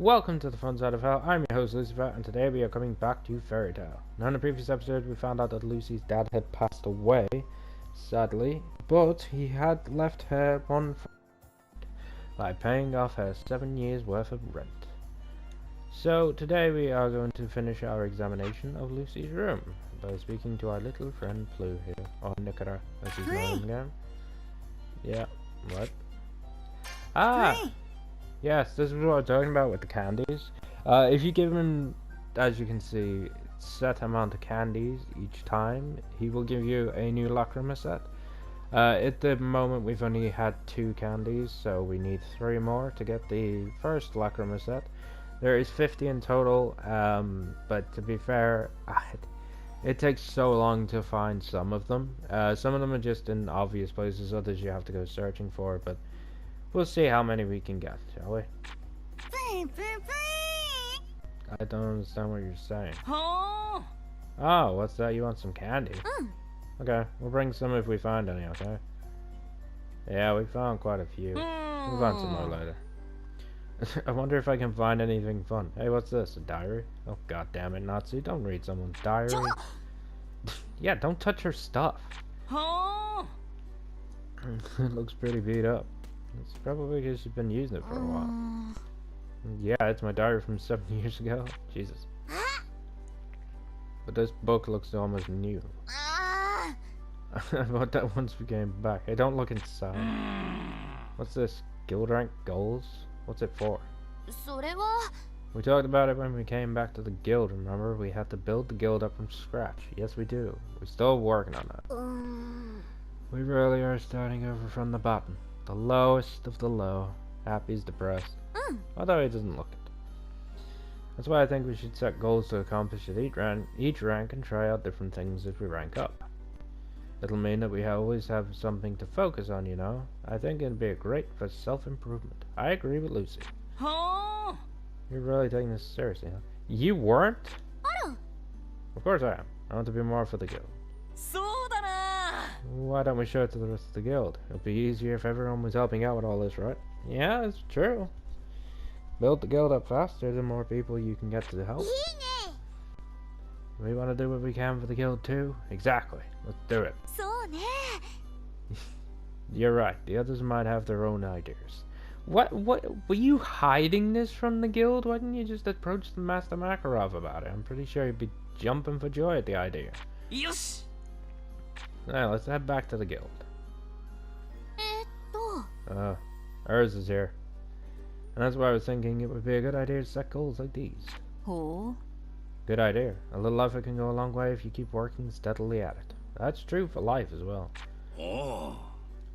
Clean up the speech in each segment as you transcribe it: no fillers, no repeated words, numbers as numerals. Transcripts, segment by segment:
Welcome to the fun side of hell. I'm your host Lucifer, and today we are coming back to Fairy Tail. Now, in the previous episode, we found out that Lucy's dad had passed away, sadly, but he had left her one by paying off her 7 years worth of rent. So today we are going to finish our examination of Lucy's room by speaking to our little friend Plu here, or Nikara, as he's known again. Yeah, what? Yes, this is what I'm talking about with the candies. If you give him, as you can see, set amount of candies each time, he will give you a new Lacrima set. At the moment we've only had 2 candies, so we need 3 more to get the first Lacrima set. There is 50 in total, but to be fair, it takes so long to find some of them. Some of them are just in obvious places, others you have to go searching for, but we'll see how many we can get, shall we? I don't understand what you're saying. Oh, what's that? You want some candy? Okay, we'll bring some if we find any, okay? Yeah, we found quite a few. We'll find some more later. I wonder if I can find anything fun. Hey, what's this? A diary? Oh, god damn it, Natsu. Don't read someone's diary. Yeah, don't touch her stuff. It looks pretty beat up. It's probably because she's been using it for a while. Yeah, it's my diary from 7 years ago. Jesus. But this book looks almost new. I bought that once we came back. Hey, don't look inside. What's this? Guild rank goals? What's it for? We talked about it when we came back to the guild, remember? We had to build the guild up from scratch. Yes, we do. We're still working on that. We really are starting over from the bottom. The lowest of the low. Happy's depressed. Although he doesn't look it. That's why I think we should set goals to accomplish at each rank and try out different things as we rank up. It'll mean that we always have something to focus on, you know? I think it'd be great for self-improvement. I agree with Lucy. You're really taking this seriously, huh? You weren't? Of course I am. I want to be more for the guild. Why don't we show it to the rest of the guild? It'd be easier if everyone was helping out with all this, right? Yeah, it's true. Build the guild up faster, the more people you can get to help. We want to do what we can for the guild too? Exactly. Let's do it. You're right. The others might have their own ideas. What? Were you hiding this from the guild? Why didn't you just approach the Master Makarov about it? I'm pretty sure he'd be jumping for joy at the idea. Yes. Now, let's head back to the guild. Ours is here. And that's why I was thinking it would be a good idea to set goals like these. Good idea. A little effort can go a long way if you keep working steadily at it. That's true for life as well.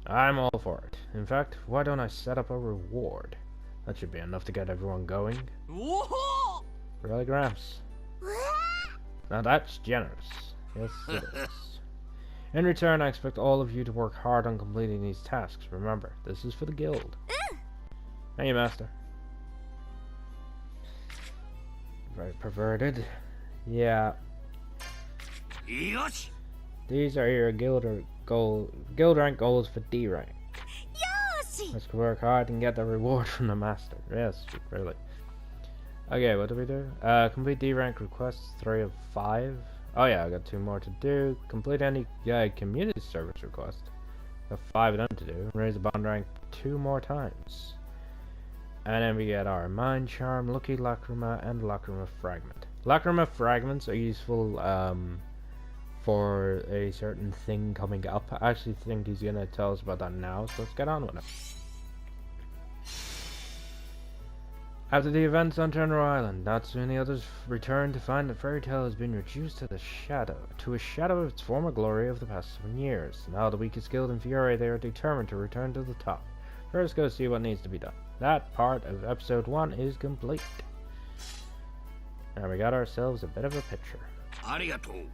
I'm all for it. In fact, why don't I set up a reward? That should be enough to get everyone going. Really, Gramps? Now that's generous. Yes, it is. In return, I expect all of you to work hard on completing these tasks. Remember, this is for the guild. Hey, Master. Very perverted. Yeah. These are your guild rank goals for D rank. Let's work hard and get the reward from the Master. Yes, really. Okay, what do we do? Complete D rank requests 3 of 5. Oh yeah, I got 2 more to do. Complete any community service request. Got 5 of them to do. Raise the bond rank 2 more times. And then we get our Mind Charm, Lucky Lacrima, and Lacrima Fragment. Lacrima Fragments are useful for a certain thing coming up. I actually think he's gonna tell us about that now, so let's get on with it. After the events on General Island, Natsu and the others return to find that Fairy Tail has been reduced to a shadow of its former glory of the past 7 years. Now the weakest guild in Fiore, they are determined to return to the top. First, go see what needs to be done. That part of episode 1 is complete. Now we got ourselves a bit of a picture. Arigato.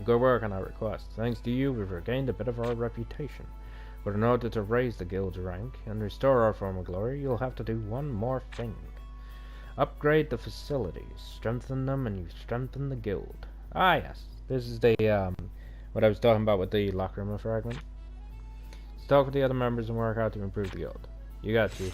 Good work on our request. Thanks to you, we've regained a bit of our reputation. But in order to raise the guild's rank and restore our former glory, you'll have to do one more thing. Upgrade the facilities, strengthen them, and you strengthen the guild. Ah yes, this is the, what I was talking about with the Lacrima Fragment. Let's talk with the other members and work out to improve the guild. You got you.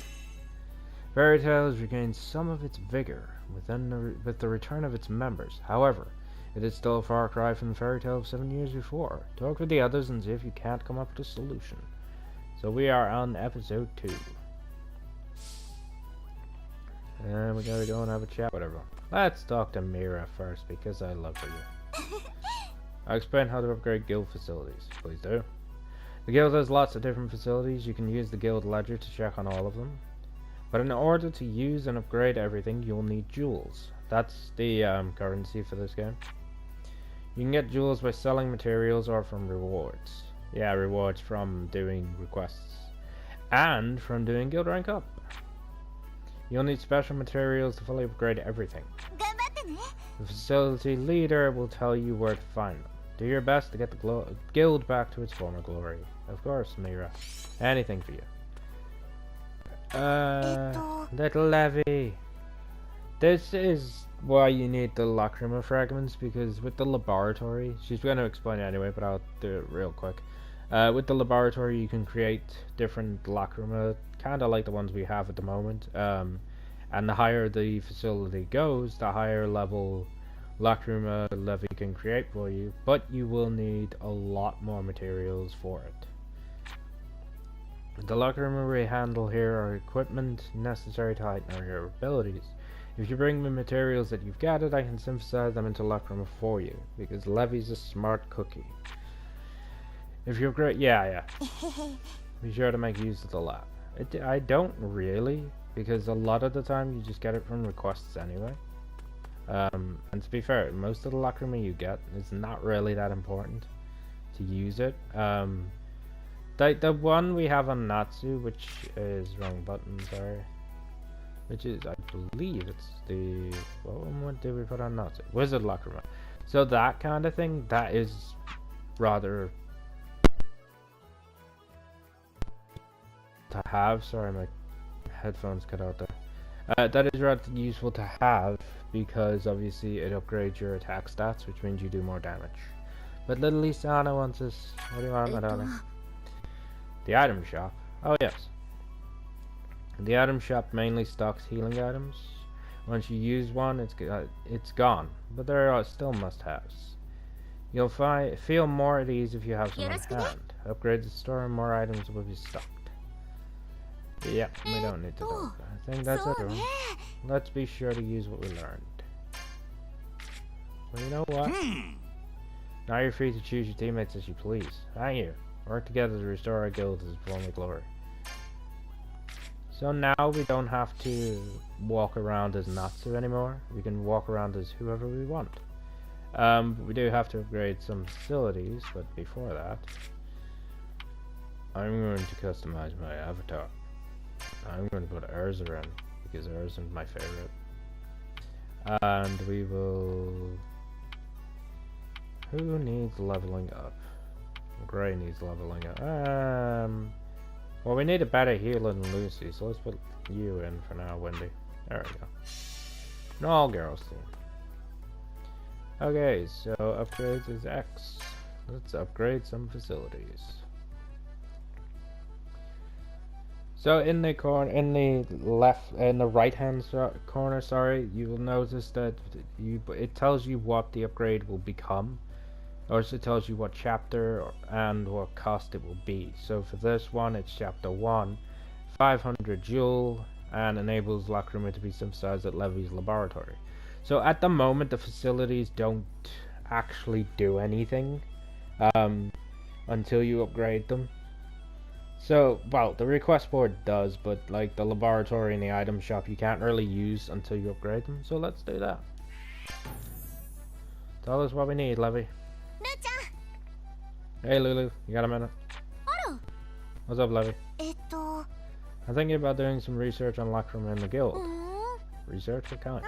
Fairy Tail has regained some of its vigor with the return of its members. However, it is still a far cry from the Fairy Tail of 7 years before. Talk with the others and see if you can't come up with a solution. So we are on episode 2. And we gotta go and have a chat with everyone. Let's talk to Mira first because I love her. I'll explain how to upgrade guild facilities. Please do. The guild has lots of different facilities. You can use the guild ledger to check on all of them. But in order to use and upgrade everything, you'll need jewels. That's the currency for this game. You can get jewels by selling materials or from rewards. Yeah, rewards from doing requests. And from doing guild rank up. You'll need special materials to fully upgrade everything. The facility leader will tell you where to find them. Do your best to get the guild back to its former glory. Of course, Mira. Anything for you. Little Levy. This is why you need the Lacrima fragments, because with the laboratory, she's going to explain it anyway, but I'll do it real quick. With the laboratory, you can create different Lacrima, kind of like the ones we have at the moment. And the higher the facility goes, the higher level Lacrima Levy can create for you, but you will need a lot more materials for it. The Lacrima we handle here are equipment necessary to heighten your abilities. If you bring me materials that you've gathered, I can synthesize them into Lacrima for you, because Levy's a smart cookie. If you're great, yeah. Be sure to make use of the lab. I don't really, because a lot of the time you just get it from requests anyway. And to be fair, most of the Lacrima you get is not really that important to use it. The one we have on Natsu, which is wrong button, sorry. Which is, I believe it's the, what did we put on Natsu? Wizard Lacrima. So that kind of thing, that is rather to have. Sorry, my headphones cut out there. That is rather useful to have because obviously it upgrades your attack stats, which means you do more damage. But little Lisana wants us. What do you want, my darling? The item shop. Oh yes. The item shop mainly stocks healing items. Once you use one, it's gone, but there are still must-haves. You'll feel more at ease if you have some on hand. Upgrade the store and more items will be stocked. Yeah, we don't need to do that. I think that's everyone. Let's be sure to use what we learned. Well, you know what? Now you're free to choose your teammates as you please. Thank you. Work together to restore our guild to its former glory. So now we don't have to walk around as Natsu anymore. We can walk around as whoever we want. We do have to upgrade some facilities, but before that, I'm going to customize my avatar. I'm going to put Urza in, because Urza is my favorite. And we will... Who needs leveling up? Gray needs leveling up. Well, we need a better healer than Lucy, so let's put you in for now, Wendy. There we go. An all-girls team. Okay, so upgrades is X. Let's upgrade some facilities. So in the corner, in the right-hand corner, sorry, you will notice that it tells you what the upgrade will become. Or it tells you what chapter and what cost it will be. So for this one, it's chapter 1, 500 jewel, and enables Lacrima to be synthesized at Levy's laboratory. So at the moment, the facilities don't actually do anything until you upgrade them. So, well, the request board does, but like the laboratory and the item shop, you can't really use until you upgrade them. So let's do that. Tell us what we need, Levy. Hey Lulu, you got a minute? What's up, Levy? I'm thinking about doing some research on Lacrima in the guild. Research? What kind?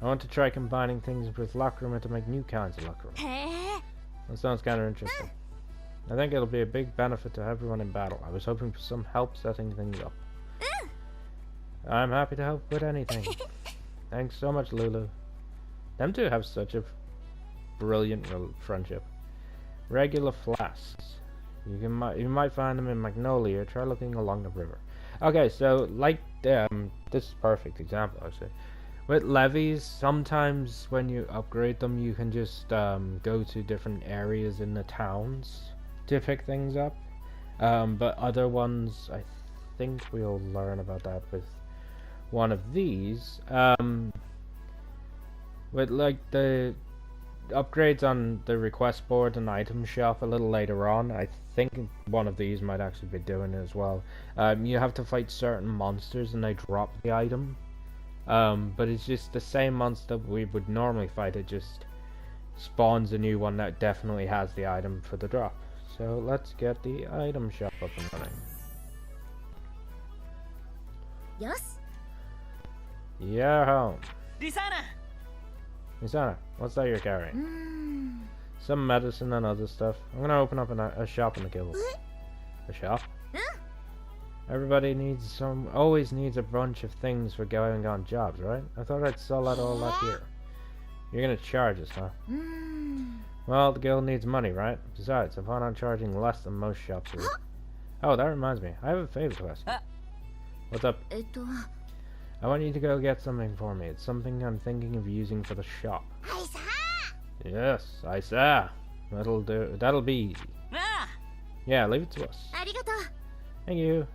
I want to try combining things with Lacrima to make new kinds of Lacrima. That sounds kind of interesting. I think it'll be a big benefit to everyone in battle. I was hoping for some help setting things up. I'm happy to help with anything. Thanks so much, Lulu. Them two have such a brilliant friendship. Regular flasks. You might find them in Magnolia. Try looking along the river. Okay, so like this is a perfect example actually. With levies, sometimes when you upgrade them, you can just go to different areas in the towns to pick things up. But other ones, I think we'll learn about that with one of these. With like the upgrades on the request board and item shop a little later on, I think one of these might actually be doing it as well. You have to fight certain monsters and they drop the item. But it's just the same monster we would normally fight, it just spawns a new one that definitely has the item for the drop. So let's get the item shop up and running. Yes? Yeah, home. Lisana! Lisana, what's that you're carrying? Some medicine and other stuff. I'm gonna open up a shop in the guild. A shop? Everybody always needs a bunch of things for going on jobs, right? I thought I'd sell that all that here. You're gonna charge us, huh? Well, the guild needs money, right? Besides, I plan on charging less than most shops here. Oh, that reminds me. I have a favor to ask you. What's up? I want you to go get something for me. It's something I'm thinking of using for the shop. Yes, I saw. That'll do. That'll be easy. Yeah, leave it to us. Thank you.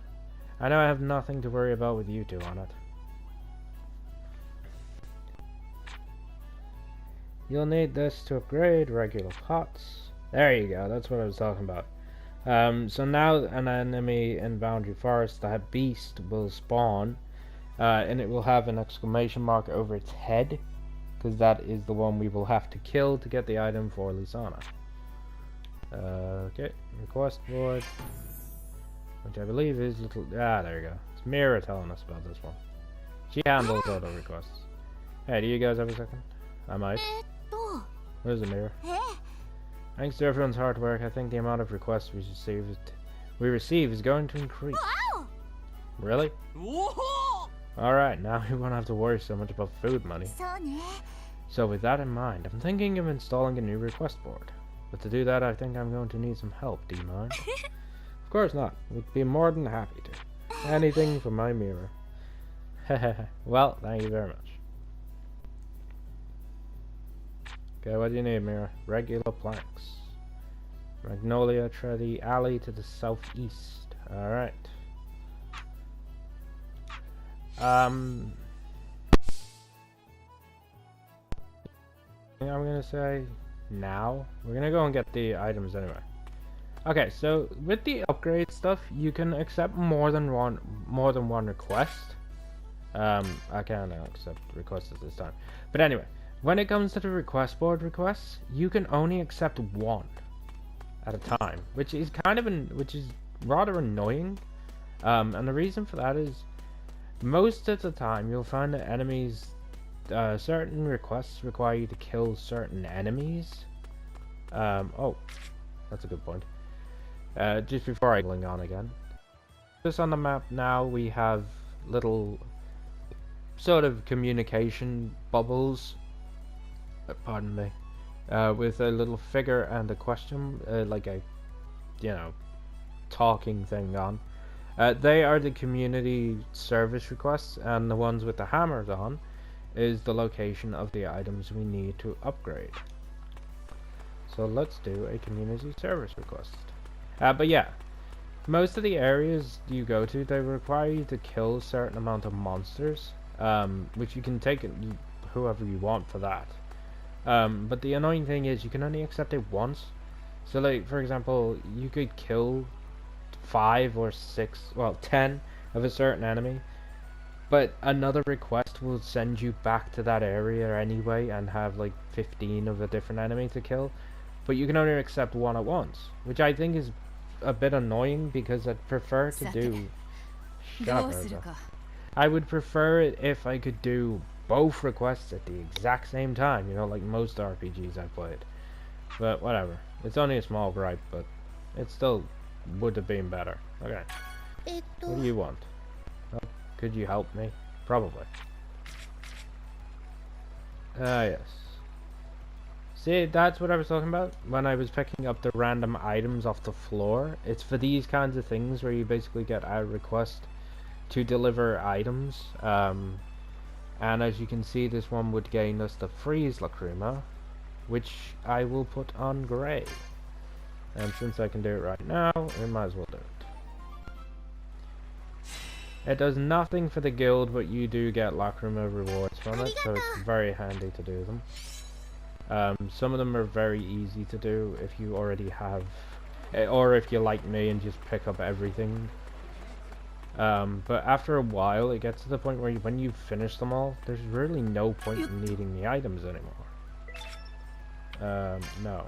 I know I have nothing to worry about with you two on it. You'll need this to upgrade regular pots. There you go, that's what I was talking about. So now an enemy in Boundary Forest, that beast, will spawn. And it will have an exclamation mark over its head. Because that is the one we will have to kill to get the item for Lisana. Okay, request board. Which I believe is little... Ah, there you go. It's Mira telling us about this one. She handles auto requests. Hey, do you guys have a second? I might. Where's the Mira? Thanks to everyone's hard work, I think the amount of requests we receive is going to increase. Really? Alright, now we won't have to worry so much about food money. So with that in mind, I'm thinking of installing a new request board. But to do that, I think I'm going to need some help, do you mind? Of course not. We'd be more than happy to. Anything for my Mira. Well, thank you very much. Okay, what do you need, Mira? Regular planks. Magnolia Tready Alley to the southeast. Alright. I'm gonna say now. We're gonna go and get the items anyway. Okay, so with the upgrade stuff, you can accept more than one request. I can't accept requests at this time. But anyway, when it comes to the request board requests, you can only accept one at a time, which is rather annoying. And the reason for that is most of the time you'll find that enemies, certain requests require you to kill certain enemies. Oh, that's a good point. Just before I go on again, just on the map now we have little sort of communication bubbles. Pardon me. With a little figure and a question, like a, talking thing on. They are the community service requests, and the ones with the hammers on is the location of the items we need to upgrade. So let's do a community service request. But yeah, most of the areas you go to, they require you to kill a certain amount of monsters, which you can take whoever you want for that. But the annoying thing is you can only accept it once. So like, for example, you could kill 5 or 6, well 10 of a certain enemy, but another request will send you back to that area anyway and have like 15 of a different enemy to kill, but you can only accept one at once, which I think is a bit annoying because I'd prefer to do... Shut up, Rosa. I would prefer it if I could do both requests at the exact same time, like most RPGs I've played. But whatever. It's only a small gripe, but it still would have been better. Okay. What do you want? Could you help me? Probably. Yes. See, that's what I was talking about when I was picking up the random items off the floor. It's for these kinds of things where you basically get a request to deliver items. And as you can see, this one would gain us the freeze Lacrima, which I will put on grey. And since I can do it right now, we might as well do it. It does nothing for the guild, but you do get Lacrima rewards from it, so it's very handy to do them. Some of them are very easy to do if you already have, or if you're like me and just pick up everything. But after a while, it gets to the point where when you finish them all, there's really no point in needing the items anymore. No.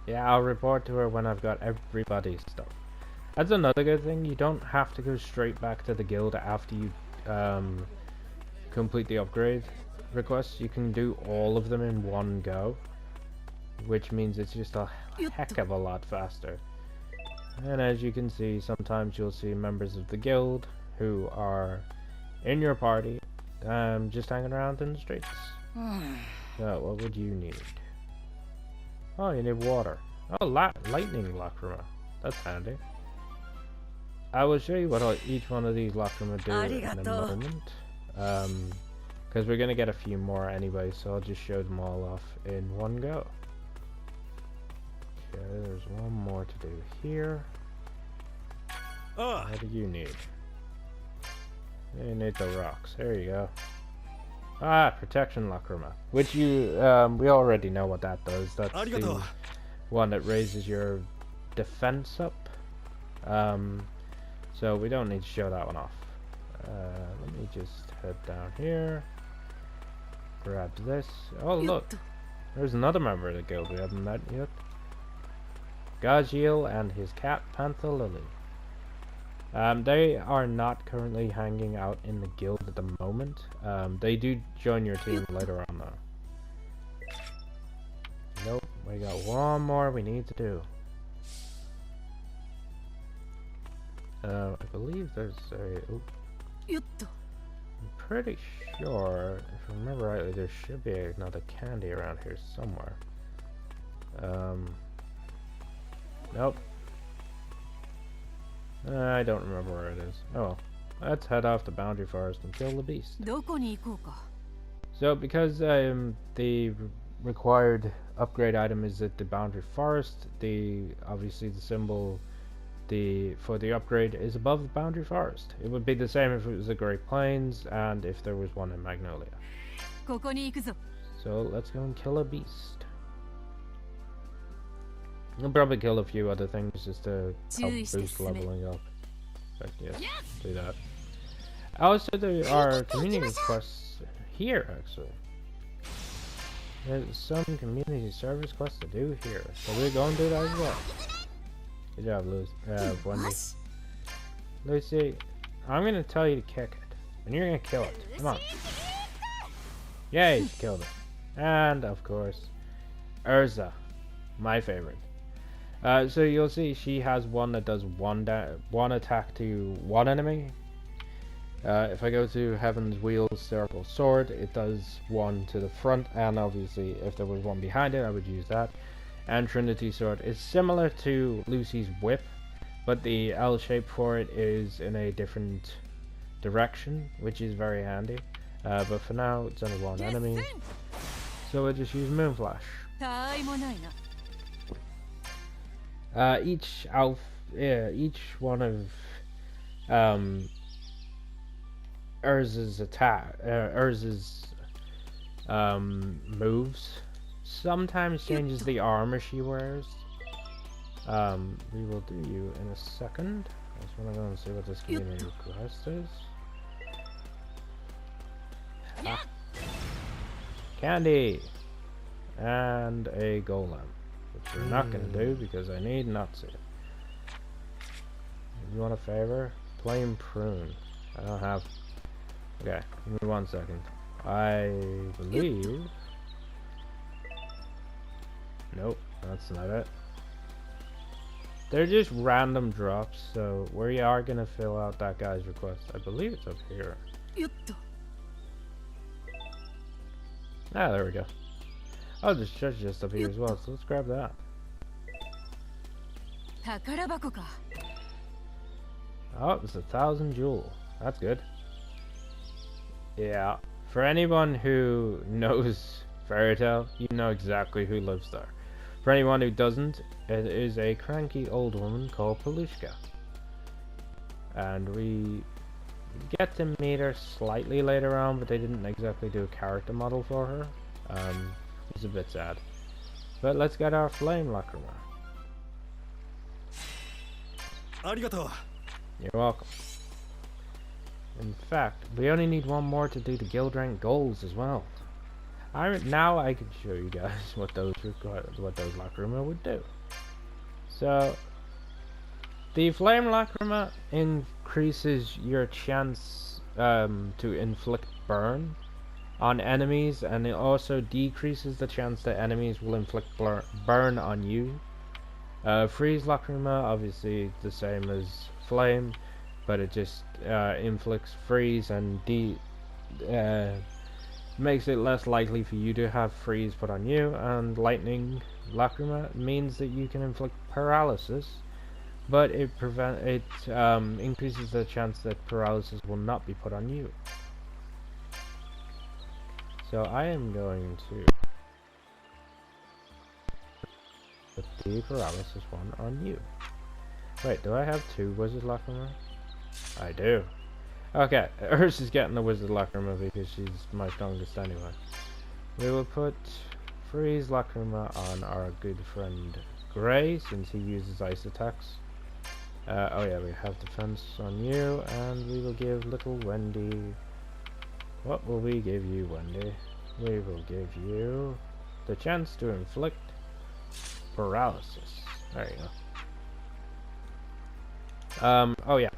Yeah, I'll report to her when I've got everybody's stuff. That's another good thing, you don't have to go straight back to the guild after you complete the upgrade requests. You can do all of them in one go, which means it's just a heck of a lot faster. And as you can see, sometimes you'll see members of the guild who are in your party, just hanging around in the streets. So, what would you need? Oh, you need water. Oh, lightning Lacrima. That's handy. I will show you what each one of these Lacrima do in a moment. Because we're going to get a few more anyway, so I'll just show them all off in one go. Okay, there's one more to do here. What do you need? You need the rocks. There you go. Ah, protection Lacrima, which you we already know what that does. That's the one that raises your defense up. So we don't need to show that one off. Let me just head down here. Grab this. Oh look, there's another member of the guild we haven't met yet. Gajiel and his cat Panther Lily. They are not currently hanging out in the guild at the moment. They do join your team later on though. Nope, we got one more we need to do. I believe there's a... Oh, I'm pretty sure, if I remember rightly, there should be another candy around here somewhere. Nope. I don't remember where it is. Oh well. Let's head off to Boundary Forest and kill the beast. So because the required upgrade item is at the Boundary Forest, obviously the symbol for the upgrade is above the Boundary Forest. It would be the same if it was the Great Plains and if there was one in Magnolia. So let's go and kill a beast. I'll probably kill a few other things just to help boost leveling up. But yes, do that. Also, there are community quests here, actually. There's some community service quests to do here. So we're going to do that as well. Good job, Wendy. Lucy, I'm going to tell you to kick it. And you're going to kill it. Come on. Yay, she killed it. And, of course, Urza. My favorite. So you'll see she has one that does one attack to one enemy. If I go to Heaven's Wheel Circle Sword, it does one to the front, and obviously if there was one behind it, I would use that. And Trinity Sword is similar to Lucy's Whip, but the L shape for it is in a different direction, which is very handy. But for now, it's only one enemy, so we'll just use Moonflash. Each one of Urza's moves sometimes changes the armor she wears. We will do you in a second. I just want to go and see what this community quest is. Candy and a golem, which we're not going to do because I need Natsu. You want a favor? Plain prune. I don't have. Okay, give me 1 second. I believe. Nope, that's not it. They're just random drops, so we are gonna fill out that guy's request. I believe it's up here. Ah, there we go. Oh, the treasure chest up here as well, so let's grab that. Oh, it was 1,000 jewel. That's good. Yeah. For anyone who knows Fairy Tail, you know exactly who lives there. For anyone who doesn't, it is a cranky old woman called Pelushka. And we get to meet her slightly later on, but they didn't exactly do a character model for her. It's a bit sad. But let's get our flame lacrima. Arigato. You're welcome. In fact, we only need one more to do the guild rank goals as well. Now I can show you guys what those lacrima would do. So the flame lacrima increases your chance to inflict burn on enemies, and it also decreases the chance that enemies will inflict burn on you. Freeze lacrima, obviously the same as flame, but it just inflicts freeze and makes it less likely for you to have freeze put on you. And lightning lacrima means that you can inflict paralysis, but it increases the chance that paralysis will not be put on you. So I am going to put the paralysis one on you. Wait, do I have 2 wizard lacrima? I do. Okay, Ursa's getting the wizard lacrima because she's my strongest anyway. We will put freeze lacrima on our good friend Gray, since he uses ice attacks. Oh yeah, we have defense on you, and we will give little Wendy... What will we give you, Wendy? We will give you the chance to inflict paralysis. There you go. Oh yeah.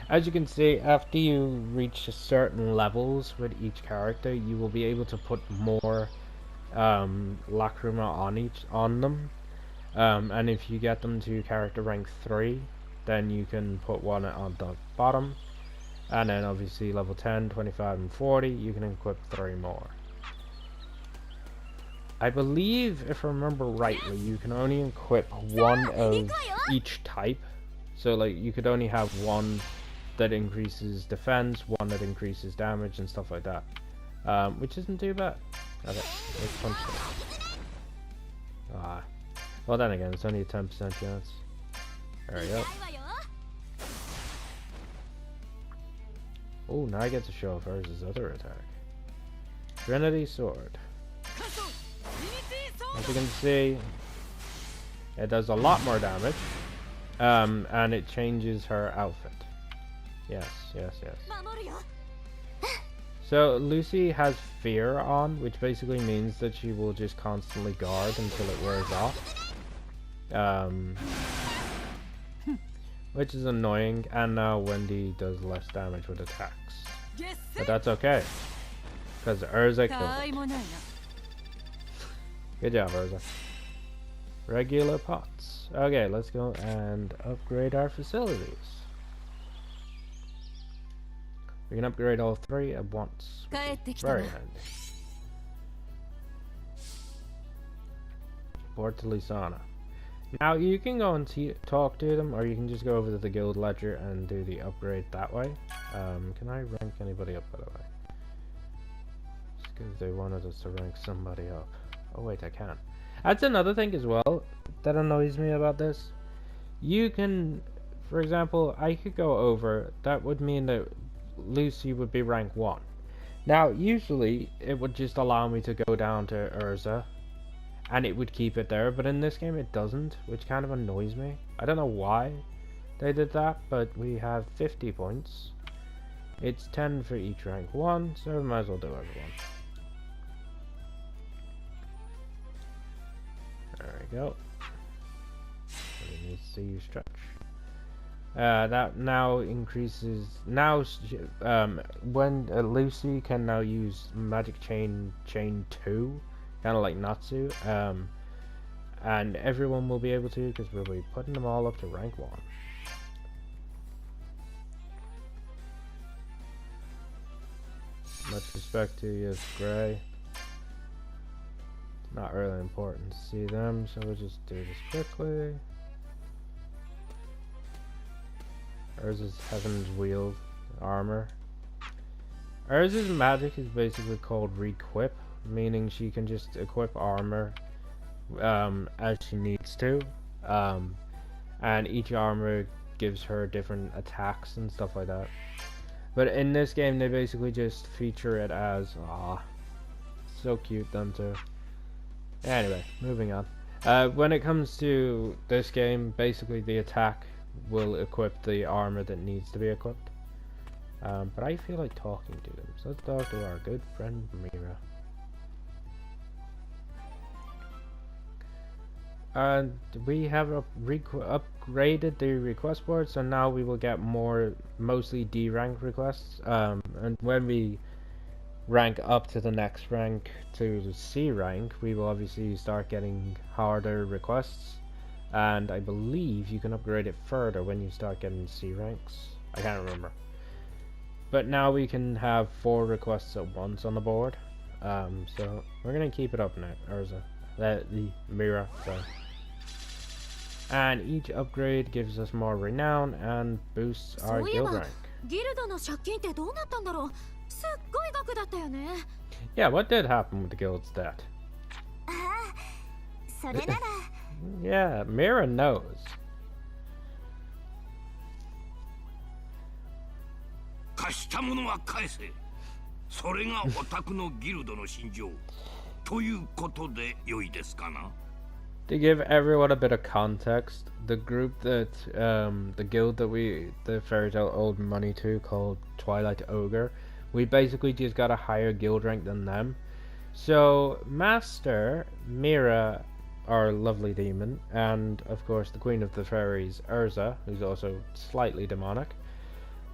As you can see, after you reach certain levels with each character, you will be able to put more lacrima on them. And if you get them to character rank 3, then you can put one on the bottom. And then obviously level 10, 25, and 40, you can equip 3 more. I believe, if I remember rightly, you can only equip one of each type. So like, you could only have one that increases defense, one that increases damage, and stuff like that. Which isn't too bad. Okay, let's punch them. Well then again, it's only a 10% chance. There we go. Oh, now I get to show off Ursa's other attack. Trinity Sword. As you can see, it does a lot more damage. And it changes her outfit. Yes. So Lucy has fear on, which basically means that she will just constantly guard until it wears off. Which is annoying, and now Wendy does less damage with attacks. But that's okay, because Ursa killed it. Good job, Ursa. Regular pots. Okay, let's go and upgrade our facilities. We can upgrade all 3 at once. Very handy. Port to Lisana. Now you can go and talk to them, or you can just go over to the guild ledger and do the upgrade that way. Can I rank anybody up, by the way? Just because they wanted us to rank somebody up. Oh wait, I can't. That's another thing as well that annoys me about this. You can, for example, I could go over, that would mean that Lucy would be rank 1. Now usually it would just allow me to go down to Ursa and it would keep it there, but in this game it doesn't, which kind of annoys me. I don't know why they did that, but we have 50 points. It's 10 for each rank 1, so we might as well do everyone. There we go. We need to see you stretch. That now increases. Now, when Lucy can now use Magic Chain 2, kind of like Natsu, and everyone will be able to, because we'll be putting them all up to rank 1. Much respect to you, Gray. Not really important to see them, so we'll just do this quickly. Urza's Heaven's Wheel armor. Urza's magic is basically called Requip, meaning she can just equip armor as she needs to. And each armor gives her different attacks and stuff like that. But in this game, they basically just feature it as, so cute them too. Anyway, moving on. When it comes to this game, basically the attack will equip the armor that needs to be equipped. But I feel like talking to them, so let's talk to our good friend Mira. And we have upgraded the request board, so now we will get more mostly D rank requests. And when we rank up to the next rank, to the C rank, we will obviously start getting harder requests. And I believe you can upgrade it further when you start getting C ranks. I can't remember. But now we can have 4 requests at once on the board. So we're gonna keep it up now, Urza. The Mira, sorry. And each upgrade gives us more renown and boosts our guild rank. Yeah, what did happen with the guild's debt? Yeah, Mira knows. 貸したものは返せ。それがオタクのギルドの信条。ということで良いですかな? To give everyone a bit of context, the group that, the guild that the Fairy Tail owed money to, called Twilight Ogre, we basically just got a higher guild rank than them. So, Master, Mira, our lovely demon, and of course the Queen of the Fairies, Urza, who's also slightly demonic,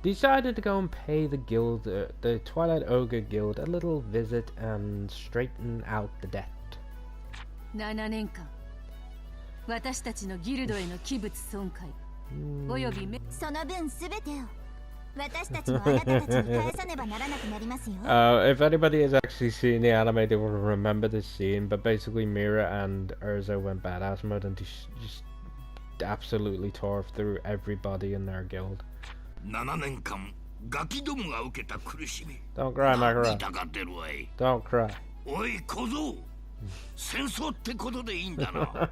decided to go and pay the guild, the Twilight Ogre guild, a little visit and straighten out the debt. 7年間私たちのギルドへの器物損壊およびその分すべてを私たちもあなたたちに返さねばならなくなりますよ If anybody has actually seen the anime, they will remember this scene, but basically Mira and Urza went badass mode and just absolutely tore through everybody in their guild. 7年間ガキどもが受けた苦しみ Don't cry, Makara. 痛がってるわい Don't cry. おい小僧戦争ってことでいいんだな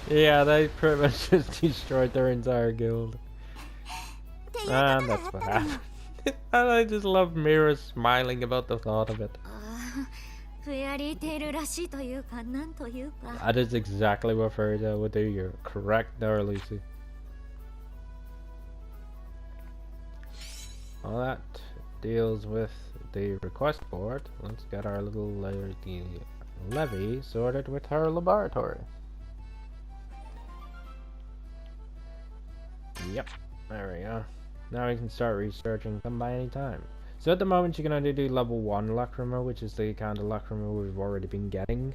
Yeah, they pretty much just destroyed their entire guild. And that's what happened. And I just love Mira smiling about the thought of it. That is exactly what Fairy Tail would do. You're correct there, Lucy. Well, that deals with the request board. Let's get our little levy sorted with her laboratory. Yep, there we go. Now we can start researching them by any time. So at the moment you can only do level 1 Lacrima, which is the kind of Lacrima we've already been getting.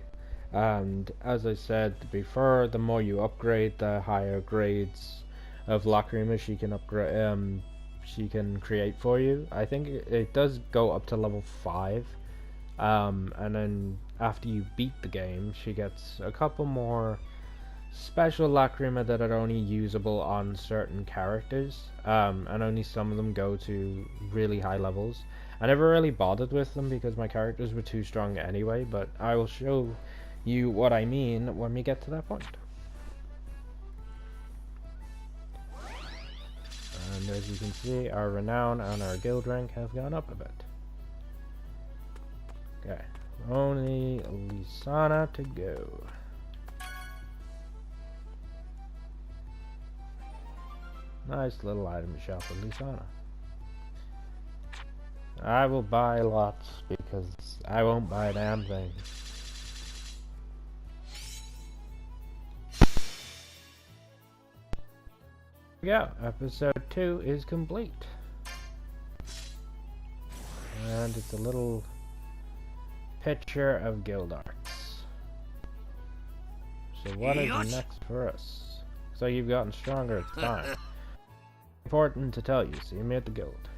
And as I said before, the more you upgrade, the higher grades of Lacrima she can upgrade. She can create for you. I think it does go up to level 5. And then after you beat the game, she gets a couple more special Lacrima that are only usable on certain characters, and only some of them go to really high levels. I never really bothered with them because my characters were too strong anyway, but I will show you what I mean when we get to that point. And as you can see, our renown and our guild rank have gone up a bit. Okay, only Lisana to go. Nice little item shop at Lisana. I will buy lots because I won't buy a damn thing. There we go. Episode 2 is complete. And it's a little picture of Guild Arts. So what is next for us? So you've gotten stronger, it's time. Important to tell you, see me at the guild.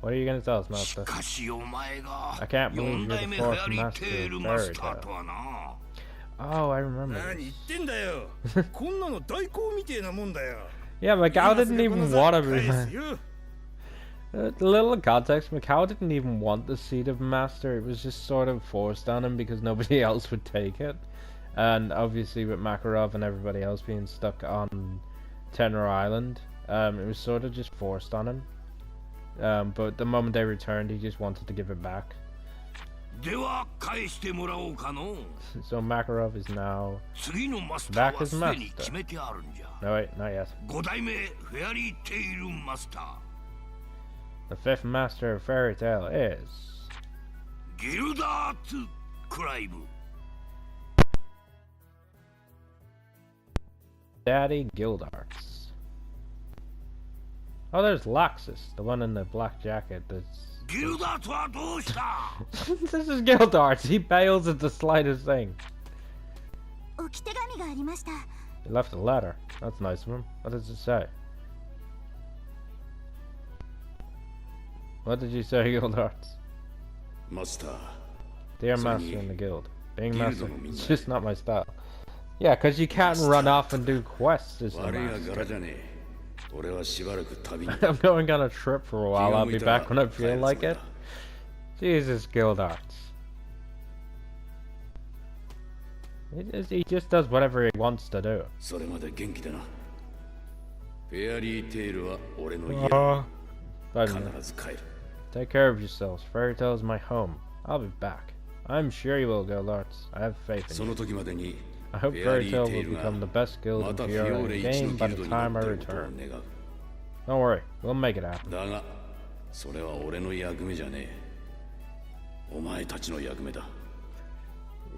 What are you gonna tell us, Master? I can't believe you're the fourth master of Fairy Tail. Oh, I remember this. Yeah, Macau didn't even want to be. A little context, Macau didn't even want the seat of master. It was just sort of forced on him because nobody else would take it. And obviously with Makarov and everybody else being stuck on Tenor Island, it was sort of just forced on him. But the moment they returned, he just wanted to give it back. So Makarov is now back as master. No wait, not yet. The fifth master of Fairy Tail is Gildarts Clive. Daddy Gildarts. Oh, there's Laxus, the one in the black jacket. That's Gildarts wa doushita? This is Gildarts. He bails at the slightest thing. 置き手紙がありました。 He left a letter. That's nice of him. What does it say? What did you say, Gildarts? Master. Dear Master in the Guild. Being Master is just not my style. Yeah, because you can't run off and do quests as the Master. I'm going on a trip for a while. I'll be back when I feel like it. Jesus, Gildarts. He just does whatever he wants to do. Take care of yourselves. Fairy Tail is my home. I'll be back. I'm sure you will, Gildarts. I have faith in you. I hope Fairy Tail will become the best guild in the game by the time I return. Don't worry, we'll make it happen.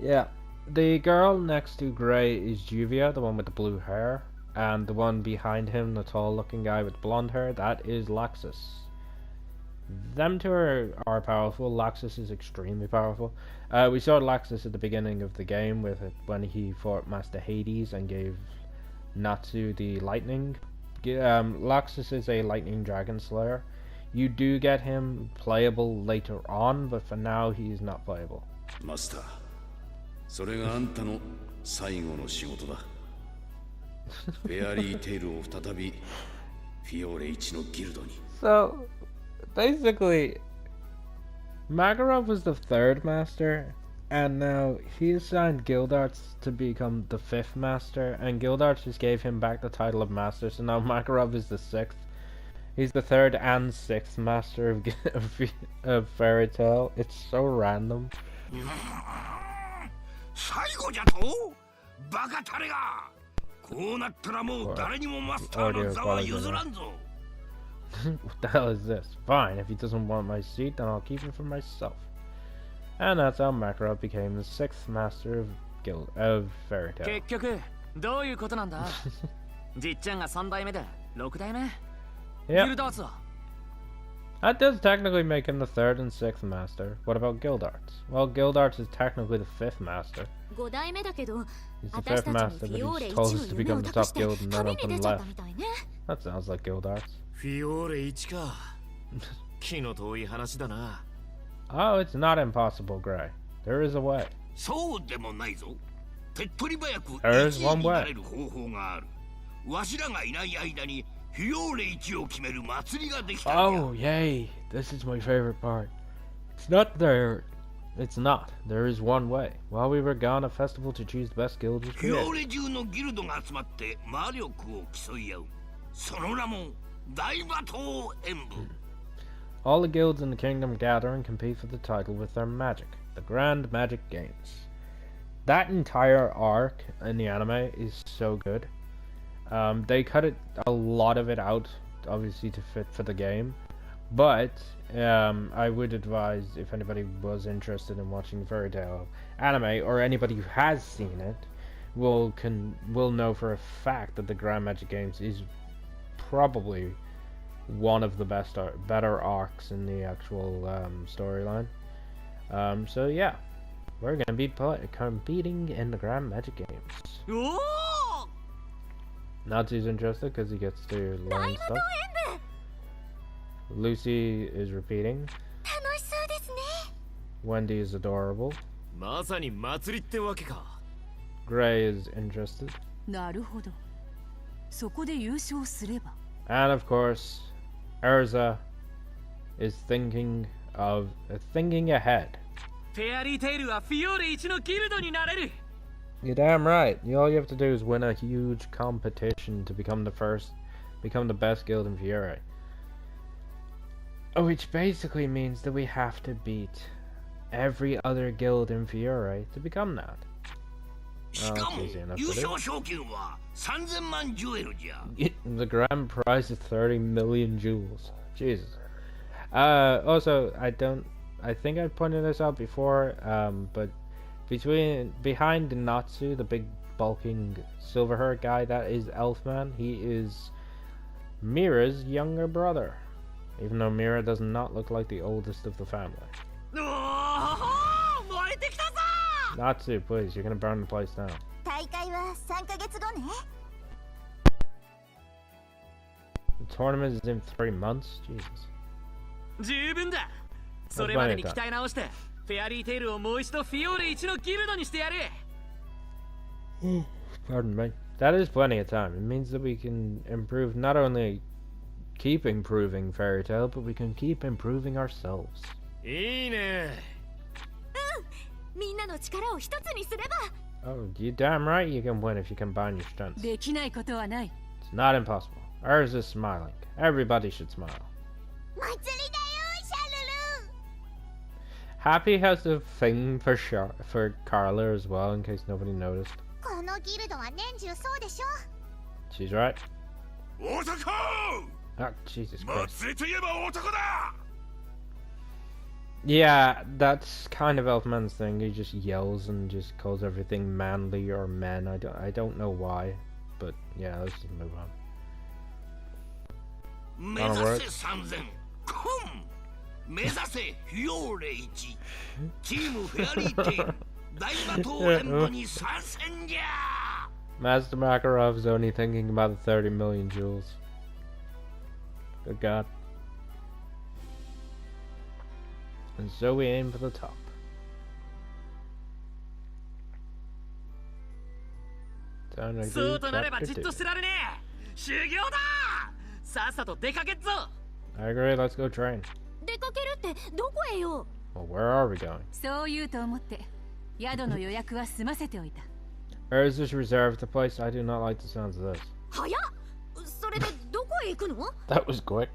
Yeah, the girl next to Gray is Juvia, the one with the blue hair, and the one behind him, the tall-looking guy with blonde hair, that is Laxus. Them two are powerful. Laxus is extremely powerful. We saw Laxus at the beginning of the game with it when he fought Master Hades and gave Natsu the lightning. Laxus is a lightning dragon slayer. You do get him playable later on, but for now he is not playable. Master, それがあんたの最後の仕事だ。フェアリーテイルを再びフィオーレ一のギルドに。So basically, Makarov was the third master, and now he assigned Gildarts to become the fifth master, and Gildarts just gave him back the title of master, so now Makarov is the sixth. He's the third and sixth master of Fairy Tail. It's so random. What the hell is this? Fine, if he doesn't want my seat, then I'll keep it for myself. And that's how Makarov became the sixth master of Fairy Tail. 結局どういうことなんだじっちゃんが3代目で6代目 Yep. That does technically make him the third and sixth master. What about Gildarts? Well, Gildarts is technically the fifth master. 5代目だけど、 He's the fifth master, but he's told us to become the top guild and none of them left. That sounds like Gildarts. フィオーレ一か。気の遠い話だな。Oh, it's not impossible, Gray. There is a way. そうでもないぞ。手っ取り早く There is 1 one 位にな way. れる方法がある。わしらがいない間にフィオーレ1を決める祭りができたんや。 Oh, yay. This is my favorite part. It's not there. It's not. There is one way. While we were gone, a festival to choose the best guild was フィオー created. レ中のギルドが集まって魔力を競い合う。その名も大罵倒演舞。 All the guilds in the kingdom gather and compete for the title with their magic. The Grand Magic Games. That entire arc in the anime is so good. They cut a lot of it out, obviously, to fit for the game. But I would advise, if anybody was interested in watching Fairy Tail anime, or anybody who has seen it, will know for a fact that the Grand Magic Games is probably one of the better arcs in the actual storyline. So yeah, we're gonna be competing in the Grand Magic Games. Natsu's interested because he gets to learn stuff. Lucy is repeating. 楽しそうですね。 Wendy is adorable. まさに祭りってわけか。 Gray is interested. なるほど。そこで優勝すれば。 And of course, Urza is thinking ahead. フェアリーテイルはフィオーレ一のギルドになれる。 You're damn right. All you have to do is win a huge competition to become the best guild in Fiore. Which basically means that we have to beat every other guild in Fiore to become that. しかも優勝賞金は3000万ジュエルじゃ。 The grand prize is 30 million jewels. Jesus. Also, I think I pointed this out before, but behind Natsu, the big bulking silver haired guy, that is Elfman. He is Mira's younger brother, even though Mira does not look like the oldest of the family. Natsu, please, you're gonna burn the place down. 大会は3ヶ月後ね。 The tournament is in 3 months? Jesus. 十分だ。それまでに鍛え直して、フェアリーテイルをもう一度フィオーレ一のギルドにしてやる。 Pardon me. That is plenty of time. It means that we can improve, not only keep improving Fairy Tail, but we can keep improving ourselves. いいね。みんなの力を一つにすれば。 Oh, you damn right you can win if you combine your strengths. できないことはない。 It's not impossible. Urza is smiling. Everybody should smile. 祭りだよ、シャルル。 Happy has a thing for Carla as well, in case nobody noticed. このギルドは年中そうでしょ。 She's right. 男！ Oh, Jesus Christ. 祭りといえば男だ！ Yeah, that's kind of Elfman's thing. He just yells and just calls everything manly or men. I don't know why, but yeah, let's just move on. 目指せ3000。目指せフィオーレ1。チームフェアリーテイル。大罵倒連覇に参戦じゃ。 Master Makarov's only thinking about the 30 million jewels. Good God. And so we aim for the top. そうとなればじっとしてられねえ。修行だ。さっさと出かけっぞ。 I agree, let's go train. 出かけるってどこへよ。 Well, where are we going? そう言うと思って宿の予約は済ませておいた。 Urza's reserved the place. I do not like the sounds of this. 早っ。それでどこへ行くの？ That was quick.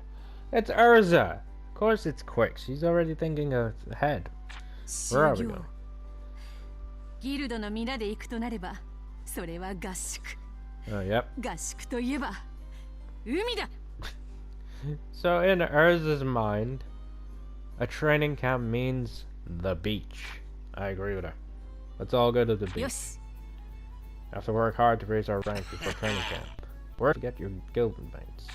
It's Urza! Of course it's quick. She's already thinking ahead. Where are we going? ギルドの皆で行くとなれば、それは合宿。 Yep. 合宿といえば海だ。 So in Urza's mind, a training camp means the beach. I agree with her. Let's all go to the よ beach. し。 Have to work hard to raise our rank before training camp. Work to get your guild mates.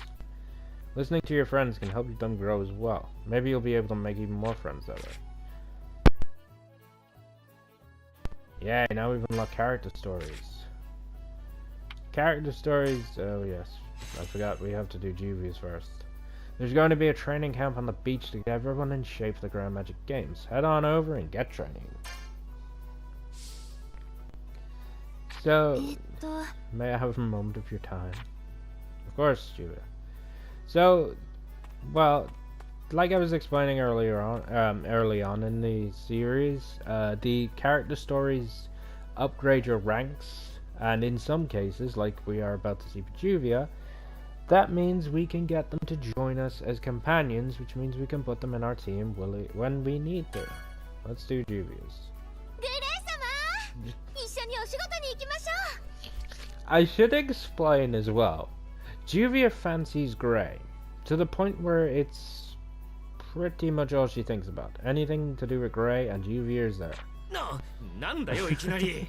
Listening to your friends can help them grow as well. Maybe you'll be able to make even more friends that way. Yay, now we've unlocked character stories. Character stories, oh yes. I forgot we have to do Juvia's first. There's going to be a training camp on the beach to get everyone in shape for the Grand Magic Games. Head on over and get training. So, may I have a moment of your time? Of course, Juvia. So, well, like I was explaining early on in the series, the character stories upgrade your ranks, and in some cases, like we are about to see with Juvia, that means we can get them to join us as companions, which means we can put them in our team when we need to. Let's do Juvia's. I should explain as well. Juvia fancies Grey, to the point where it's pretty much all she thinks about. Anything to do with Grey, and Juvia is there. No, なんだよいきなり。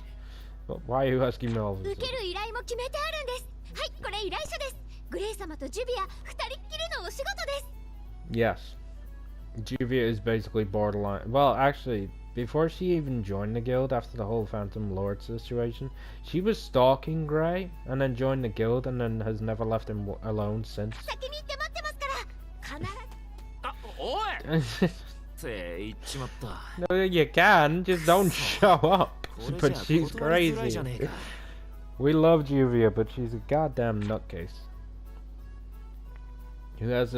But why are you asking me all of 受 this? ける依頼も決めてあるんです。はい、これ依頼書です。グレイ様とジュビア、二人っきりのお仕事です。 Yes. Juvia is basically borderline. Well, actually, before she even joined the guild after the whole Phantom Lord situation, she was stalking Grey and then joined the guild and then has never left him alone since. 先に行って待ってますから。必ず。あ、おい。って言っちまった。 No, you can, just don't show up. これ But じゃ she's 断りづらいじゃ crazy. ねえか。We love Juvia, but she's a goddamn nutcase. Who has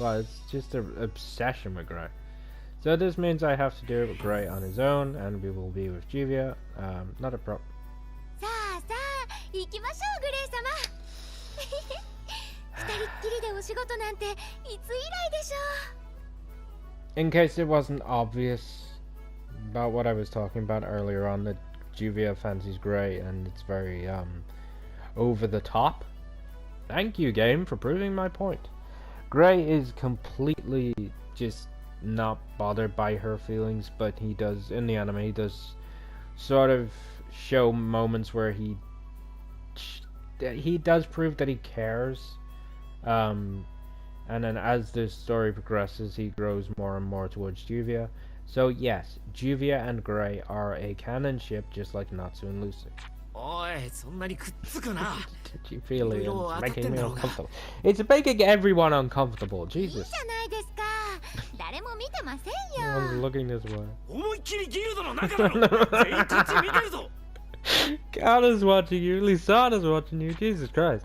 well, it's just an obsession with Gray. So this means I have to do it with Gray on his own, and we will be with Juvia. Not a problem. In case it wasn't obvious about what I was talking about earlier on, that Juvia fancies Gray and it's very over the top. Thank you, game, for proving my point. Gray is completely just not bothered by her feelings, but he does, in the anime, he does sort of show moments where he does prove that he cares. And then as the story progresses, he grows more and more towards Juvia. So yes, Juvia and Gray are a canon ship, just like Natsu and Lucy. Did you feel it? It's making me uncomfortable. It's making everyone uncomfortable. Jesus. I was looking this way. God is watching you. Lisan is watching you. Jesus Christ.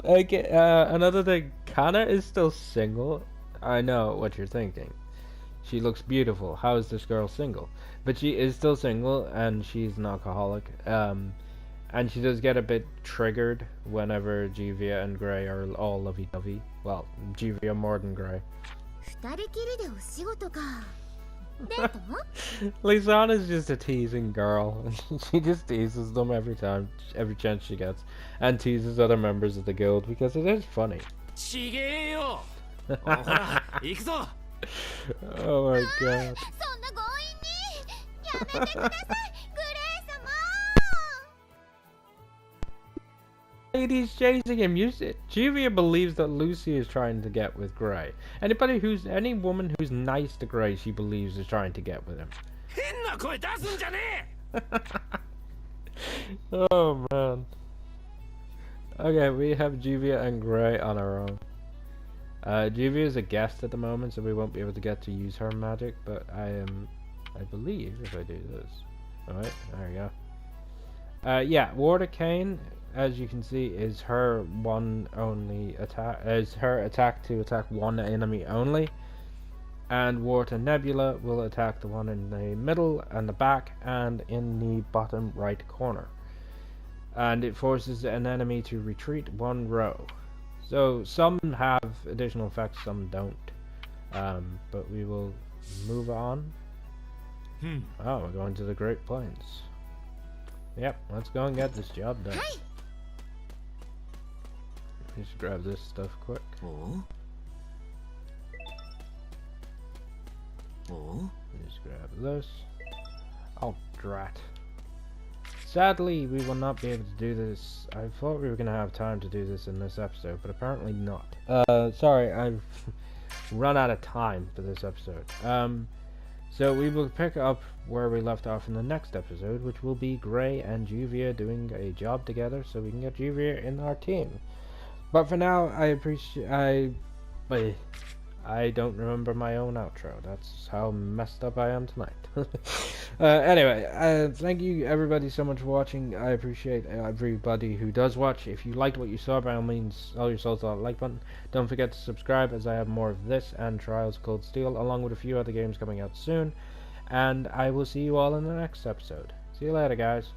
Okay, another thing. Kana is still single. I know what you're thinking. She looks beautiful. How is this girl single? But she is still single, and she's an alcoholic. And she does get a bit triggered whenever Juvia and Gray are all lovey-dovey. Well, Juvia more than Gray. Lisan is just a teasing girl. She just teases them every chance she gets. And teases other members of the guild because it is funny. Oh my god. Lady's chasing him. Juvia believes that Lucy is trying to get with Gray. Any woman who's nice to Gray, she believes is trying to get with him. Oh man. Okay, we have Juvia and Gray on our own. Juvia is a guest at the moment, so we won't be able to get to use her magic, but I believe if I do this. Alright, there we go. Yeah, Ward of Cain, as you can see, is her attack to attack one enemy only. And Ward of Nebula will attack the one in the middle and the back and in the bottom right corner. And it forces an enemy to retreat one row. So some have additional effects, some don't. But we will move on. Oh, we're going to the Great Plains. Yep, let's go and get this job done. Just grab this stuff quick. Just grab this. Oh, drat. Sadly, we will not be able to do this. I thought we were going to have time to do this in this episode, but apparently not. Sorry, I've run out of time for this episode. So we will pick up where we left off in the next episode, which will be Gray and Juvia doing a job together, so we can get Juvia in our team. But for now, I don't remember my own outro. That's how messed up I am tonight. Anyway, thank you everybody so much for watching. I appreciate everybody who does watch. If you liked what you saw, by all means, all your souls on that like button. Don't forget to subscribe, as I have more of this and Trials of Cold Steel, along with a few other games coming out soon. And I will see you all in the next episode. See you later, guys.